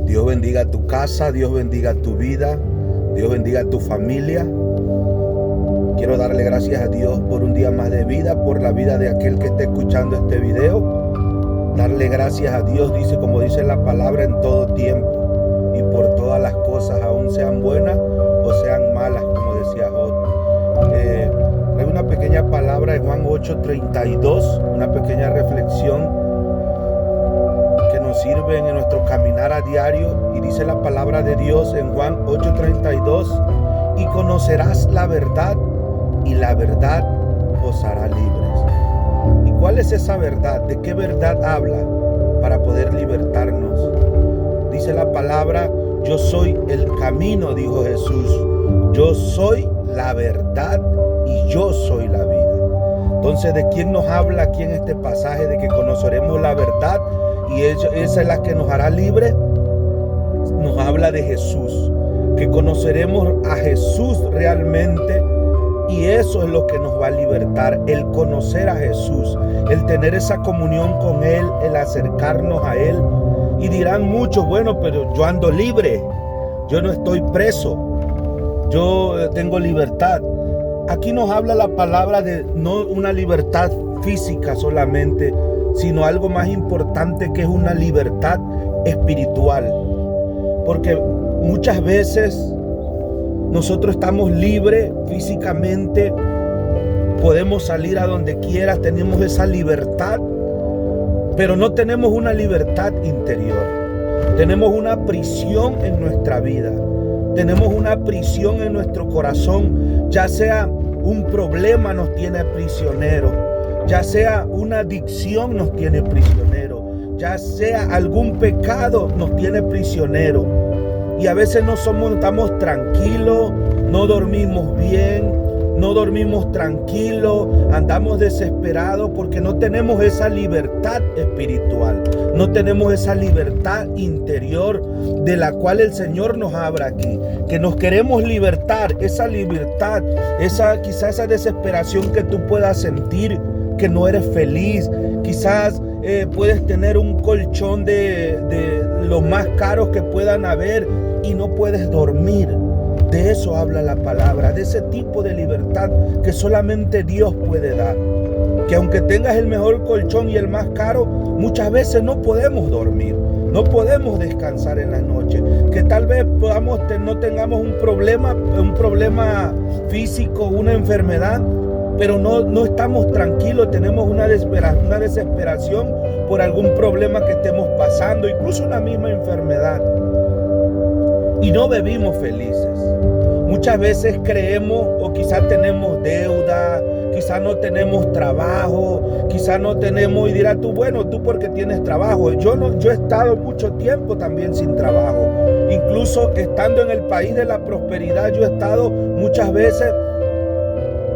Dios bendiga tu casa, Dios bendiga tu vida, Dios bendiga tu familia. Quiero darle gracias a Dios por un día más de vida, por la vida de aquel que esté escuchando este video. Darle gracias a Dios, dice, como dice la palabra, en todo tiempo y por todas las cosas, aun sean buenas o sean malas, como decía Job. Hay una pequeña palabra de Juan 8:32, una pequeña reflexión que nos sirve en nuestro caminar a diario, y dice la palabra de Dios en Juan 8:32: y conocerás la verdad, y la verdad os hará libres. ¿Y cuál es esa verdad? ¿De qué verdad habla para poder libertarnos? Dice la palabra: yo soy el camino, dijo Jesús. Yo soy la verdad y yo soy la vida. Entonces, ¿de quién nos habla aquí en este pasaje? De que conoceremos la verdad y esa es la que nos hará libre. Nos habla de Jesús, que conoceremos a Jesús realmente, y eso es lo que nos va a libertar, el conocer a Jesús, el tener esa comunión con Él, el acercarnos a Él. Y dirán muchos: bueno, pero yo ando libre, yo no estoy preso, yo tengo libertad. Aquí nos habla la palabra de no una libertad física solamente, sino algo más importante, que es una libertad espiritual. Porque muchas veces nosotros estamos libres físicamente, podemos salir a donde quiera, tenemos esa libertad, pero no tenemos una libertad interior. Tenemos una prisión en nuestra vida, tenemos una prisión en nuestro corazón, ya sea un problema nos tiene prisionero, ya sea una adicción nos tiene prisionero, ya sea algún pecado nos tiene prisionero. Y a veces no estamos tranquilos, no dormimos bien, no dormimos tranquilos, andamos desesperados porque no tenemos esa libertad espiritual, no tenemos esa libertad interior de la cual el Señor nos habla aquí, que nos queremos libertar, esa libertad, quizás esa desesperación que tú puedas sentir, que no eres feliz, quizás puedes tener un colchón de los más caros que puedan haber y no puedes dormir. De eso habla la palabra, de ese tipo de libertad que solamente Dios puede dar. Que aunque tengas el mejor colchón y el más caro, muchas veces no podemos dormir, no podemos descansar en la noche. Que tal vez no tengamos un problema físico, una enfermedad, pero no estamos tranquilos, tenemos una desesperación por algún problema que estemos pasando, incluso una misma enfermedad, y no vivimos felices. Muchas veces creemos, o quizás tenemos deuda, quizás no tenemos trabajo, quizás no tenemos, y dirás tú: bueno, tú porque tienes trabajo. Yo he estado mucho tiempo también sin trabajo, incluso estando en el país de la prosperidad, yo he estado muchas veces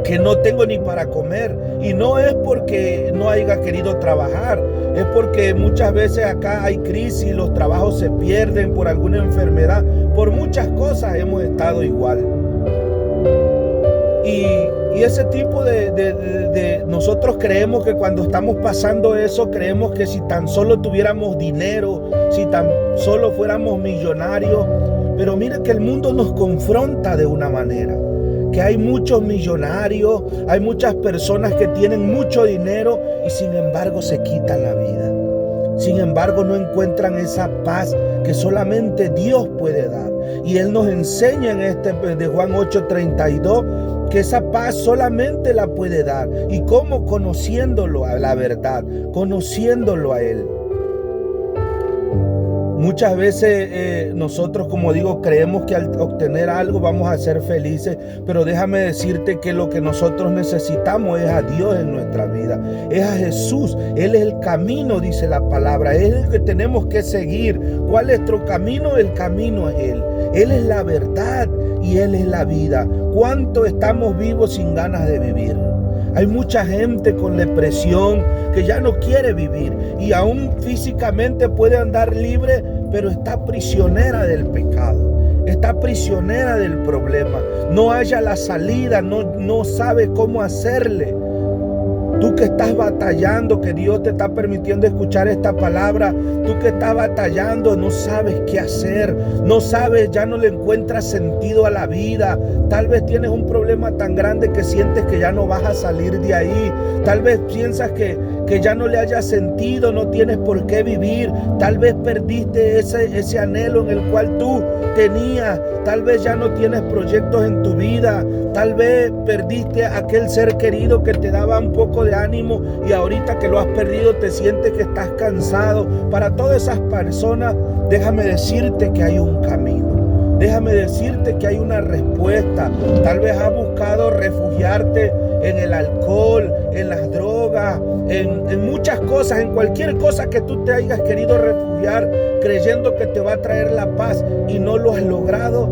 que no tengo ni para comer, y no es porque no haya querido trabajar, es porque muchas veces acá hay crisis, los trabajos se pierden por alguna enfermedad, por muchas cosas hemos estado igual. Y ese tipo de nosotros creemos que cuando estamos pasando eso, creemos que si tan solo tuviéramos dinero, si tan solo fuéramos millonarios, pero mira que el mundo nos confronta de una manera, que hay muchos millonarios, hay muchas personas que tienen mucho dinero y sin embargo se quitan la vida. Sin embargo no encuentran esa paz que solamente Dios puede dar. Y Él nos enseña en de Juan 8:32 que esa paz solamente la puede dar. ¿Y cómo? Conociéndolo a la verdad, conociéndolo a Él. Muchas veces nosotros, como digo, creemos que al obtener algo vamos a ser felices, pero déjame decirte que lo que nosotros necesitamos es a Dios en nuestra vida, es a Jesús. Él es el camino, dice la palabra, Él es el que tenemos que seguir. ¿Cuál es nuestro camino? El camino es Él. Él es la verdad y Él es la vida. ¿Cuánto estamos vivos sin ganas de vivir? Hay mucha gente con depresión que ya no quiere vivir y aún físicamente puede andar libre, pero está prisionera del pecado, está prisionera del problema, no halla la salida, no sabe cómo hacerle. Tú que estás batallando, que Dios te está permitiendo escuchar esta palabra. Tú que estás batallando, no sabes qué hacer. No sabes, ya no le encuentras sentido a la vida. Tal vez tienes un problema tan grande que sientes que ya no vas a salir de ahí. Tal vez piensas que ya no le haya sentido, no tienes por qué vivir. Tal vez perdiste ese anhelo en el cual tú tenías. Tal vez ya no tienes proyectos en tu vida. Tal vez perdiste a aquel ser querido que te daba un poco de ánimo y ahorita que lo has perdido te sientes que estás cansado. Para todas esas personas, déjame decirte que hay un camino. Déjame decirte que hay una respuesta. Tal vez has buscado refugiarte en el alcohol, en las drogas, en muchas cosas, en cualquier cosa que tú te hayas querido refugiar, creyendo que te va a traer la paz y no lo has logrado.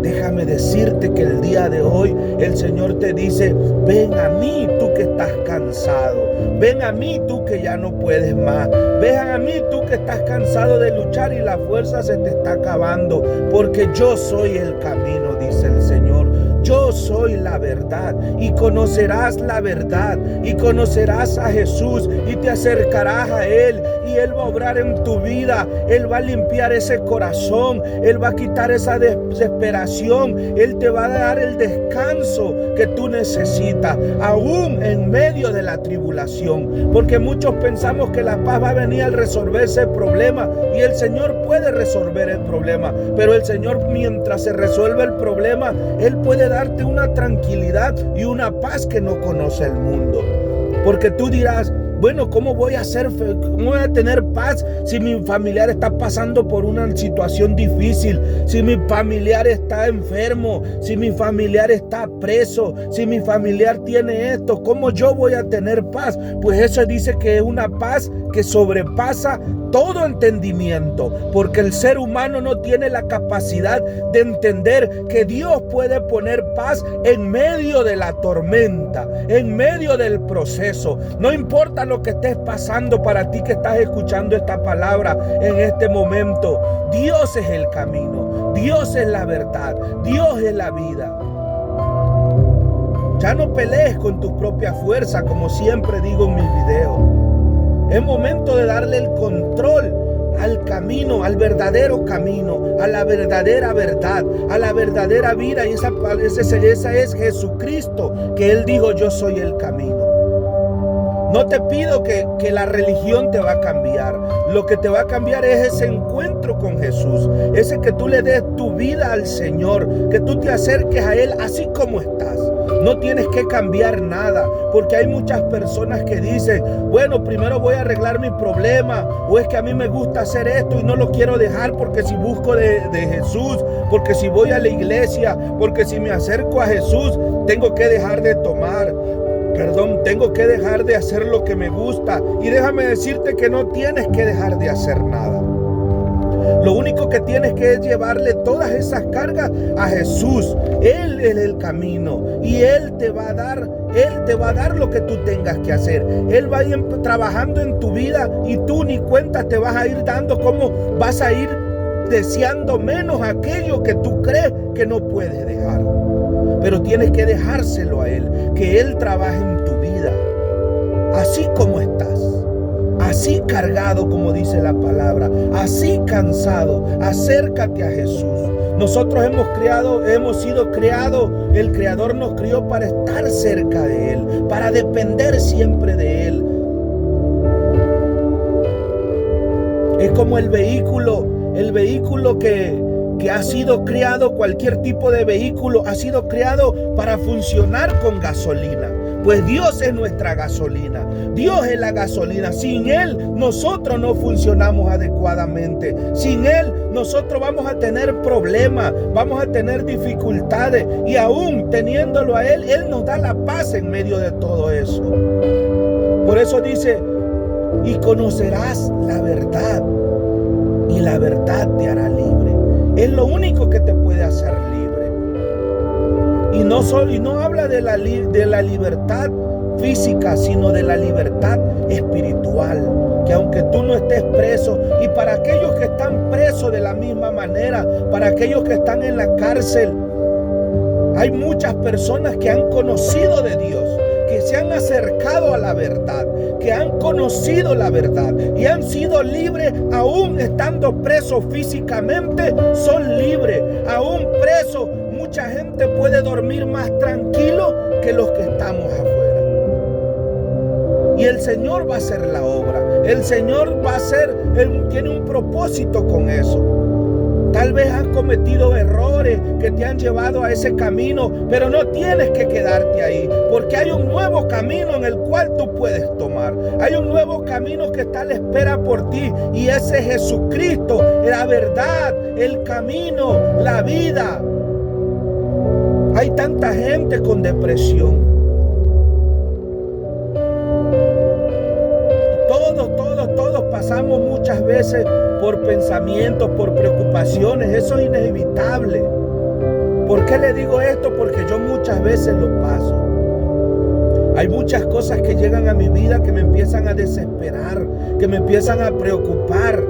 Déjame decirte que el día de hoy el Señor te dice: ven a mí tú que estás cansado, ven a mí tú que ya no puedes más, ven a mí tú que estás cansado de luchar y la fuerza se te está acabando, porque yo soy el camino, dice el Señor. Yo soy la verdad y conocerás la verdad y conocerás a Jesús y te acercarás a Él y Él va a obrar en tu vida. Él va a limpiar ese corazón, Él va a quitar esa desesperación, Él te va a dar el descanso que tú necesitas, aún en medio de la tribulación, porque muchos pensamos que la paz va a venir al resolver ese problema y el Señor puede resolver el problema, pero el Señor, mientras se resuelve el problema, Él puede darte una tranquilidad y una paz que no conoce el mundo. Porque tú dirás: bueno, ¿cómo voy a tener paz si mi familiar está pasando por una situación difícil? Si mi familiar está enfermo, si mi familiar está preso, si mi familiar tiene esto, ¿cómo yo voy a tener paz? Pues eso dice que es una paz que sobrepasa todo entendimiento, porque el ser humano no tiene la capacidad de entender que Dios puede poner paz en medio de la tormenta, en medio del proceso. No importa lo que estés pasando, para ti que estás escuchando esta palabra en este momento, Dios es el camino, Dios es la verdad, Dios es la vida. Ya no pelees con tu propia fuerza, como siempre digo en mis videos. Es momento de darle el control al camino, al verdadero camino, a la verdadera verdad, a la verdadera vida. Y esa es Jesucristo, que Él dijo: yo soy el camino. No te pido que la religión te va a cambiar. Lo que te va a cambiar es ese encuentro con Jesús. Ese que tú le des tu vida al Señor, que tú te acerques a Él así como estás. No tienes que cambiar nada, porque hay muchas personas que dicen: bueno, primero voy a arreglar mi problema, o es que a mí me gusta hacer esto y no lo quiero dejar, porque si busco de Jesús, porque si voy a la iglesia, porque si me acerco a Jesús, tengo que dejar de tengo que dejar de hacer lo que me gusta. Y déjame decirte que no tienes que dejar de hacer nada. Lo único que tienes que es llevarle todas esas cargas a Jesús. Él es el camino y Él te va a dar lo que tú tengas que hacer. Él va a ir trabajando en tu vida y tú ni cuenta te vas a ir dando, cómo vas a ir deseando menos aquello que tú crees que no puedes dejar. Pero tienes que dejárselo a Él, que Él trabaje en tu vida, así como estás, así cargado como dice la palabra, así cansado. Acércate a Jesús. Nosotros hemos sido creados, el Creador nos crió para estar cerca de Él, para depender siempre de Él. Es como el vehículo que ha sido creado, cualquier tipo de vehículo ha sido creado para funcionar con gasolina. Pues Dios es nuestra gasolina, Dios es la gasolina. Sin Él nosotros no funcionamos adecuadamente. Sin Él nosotros vamos a tener problemas, vamos a tener dificultades, y aún teniéndolo a Él, Él nos da la paz en medio de todo eso. Por eso dice: y conocerás la verdad, y la verdad te hará libre. Es lo único que te puede hacer libre. Y no habla de la libertad física, sino de la libertad espiritual. Que aunque tú no estés preso, y para aquellos que están presos de la misma manera, para aquellos que están en la cárcel, hay muchas personas que han conocido de Dios, que se han acercado a la verdad, que han conocido la verdad y han sido libres, aún estando presos físicamente, son libres. Aún presos, mucha gente puede dormir más tranquilo que los que estamos afuera. Y el Señor va a hacer la obra. El Señor va a hacer, Él tiene un propósito con eso. Tal vez has cometido errores que te han llevado a ese camino, pero no tienes que quedarte ahí, porque hay un nuevo camino en el cual tú puedes tomar. Hay un nuevo camino que está a la espera por ti, y ese es Jesucristo, la verdad, el camino, la vida. Hay tanta gente con depresión. Todos pasamos muchas veces por pensamientos, por preocupaciones. Eso es inevitable. ¿Por qué le digo esto? Porque yo muchas veces lo paso. Hay muchas cosas que llegan a mi vida que me empiezan a desesperar, que me empiezan a preocupar.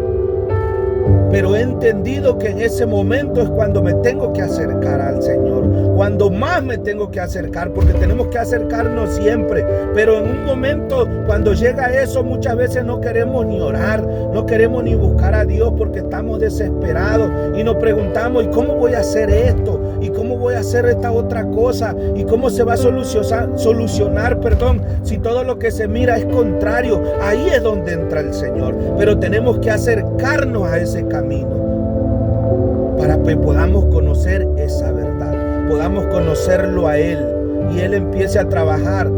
Pero he entendido que en ese momento es cuando me tengo que acercar al Señor, cuando más me tengo que acercar, porque tenemos que acercarnos siempre. Pero en un momento, cuando llega eso, muchas veces no queremos ni orar, no queremos ni buscar a Dios, porque estamos desesperados y nos preguntamos: ¿y cómo voy a hacer esto? ¿Y cómo voy a hacer esta otra cosa? ¿Y cómo se va a solucionar, si todo lo que se mira es contrario? Ahí es donde entra el Señor. Pero tenemos que acercarnos a ese camino para que podamos conocer esa verdad, podamos conocerlo a Él y Él empiece a trabajar.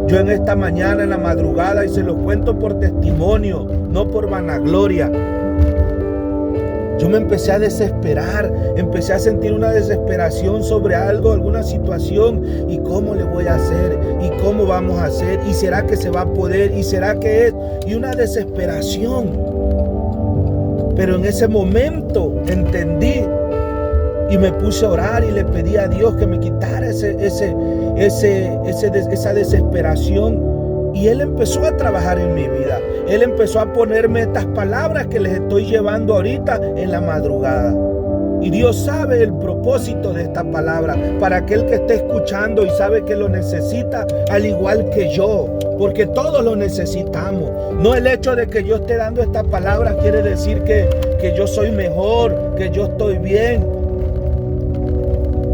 Yo en esta mañana, en la madrugada, y se los cuento por testimonio, no por vanagloria, yo me empecé a desesperar, empecé a sentir una desesperación sobre algo, alguna situación. ¿Y cómo le voy a hacer? ¿Y cómo vamos a hacer? ¿Y será que se va a poder? ¿Y será que es? Y una desesperación. Pero en ese momento entendí y me puse a orar y le pedí a Dios que me quitara esa desesperación. Y Él empezó a trabajar en mi vida. Él empezó a ponerme estas palabras que les estoy llevando ahorita en la madrugada. Y Dios sabe el propósito de esta palabra para aquel que esté escuchando y sabe que lo necesita, al igual que yo, porque todos lo necesitamos. No el hecho de que yo esté dando esta palabra quiere decir que yo soy mejor, que yo estoy bien.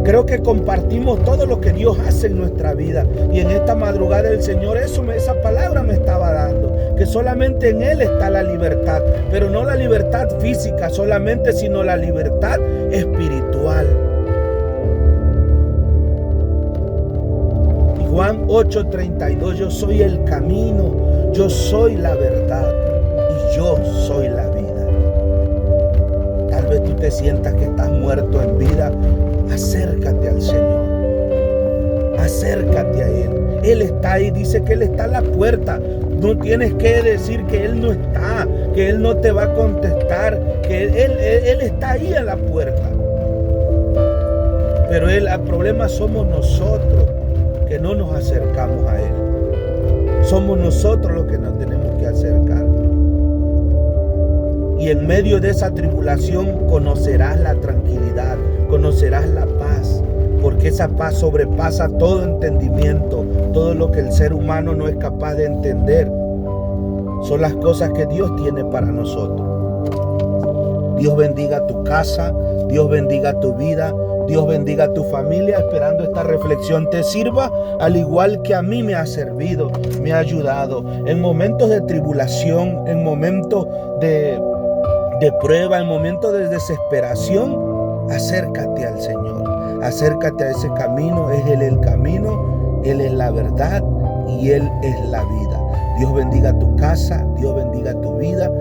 Creo que compartimos todo lo que Dios hace en nuestra vida. Y en esta madrugada el Señor esa palabra me estaba dando. Que solamente en Él está la libertad. Pero no la libertad física solamente, sino la libertad espiritual. Y Juan 8:32, yo soy el camino, yo soy la verdad y yo soy la vida. Tal vez tú te sientas que estás muerto en vida. Acércate al Señor, acércate a Él. Él está ahí, dice que Él está a la puerta. No tienes que decir que Él no está, que Él no te va a contestar, que Él está ahí a la puerta. Pero el problema somos nosotros, que no nos acercamos a Él. Somos nosotros los que nos tenemos que acercar. Y en medio de esa tribulación conocerás la tranquilidad, conocerás la paz, porque esa paz sobrepasa todo entendimiento. Todo lo que el ser humano no es capaz de entender son las cosas que Dios tiene para nosotros. Dios bendiga tu casa, Dios bendiga tu vida, Dios bendiga tu familia. Esperando esta reflexión te sirva, al igual que a mí me ha servido, me ha ayudado. En momentos de tribulación, en momentos de prueba, en momentos de desesperación, acércate al Señor, acércate a ese camino. Es Él el camino, Él es la verdad y Él es la vida. Dios bendiga tu casa, Dios bendiga tu vida.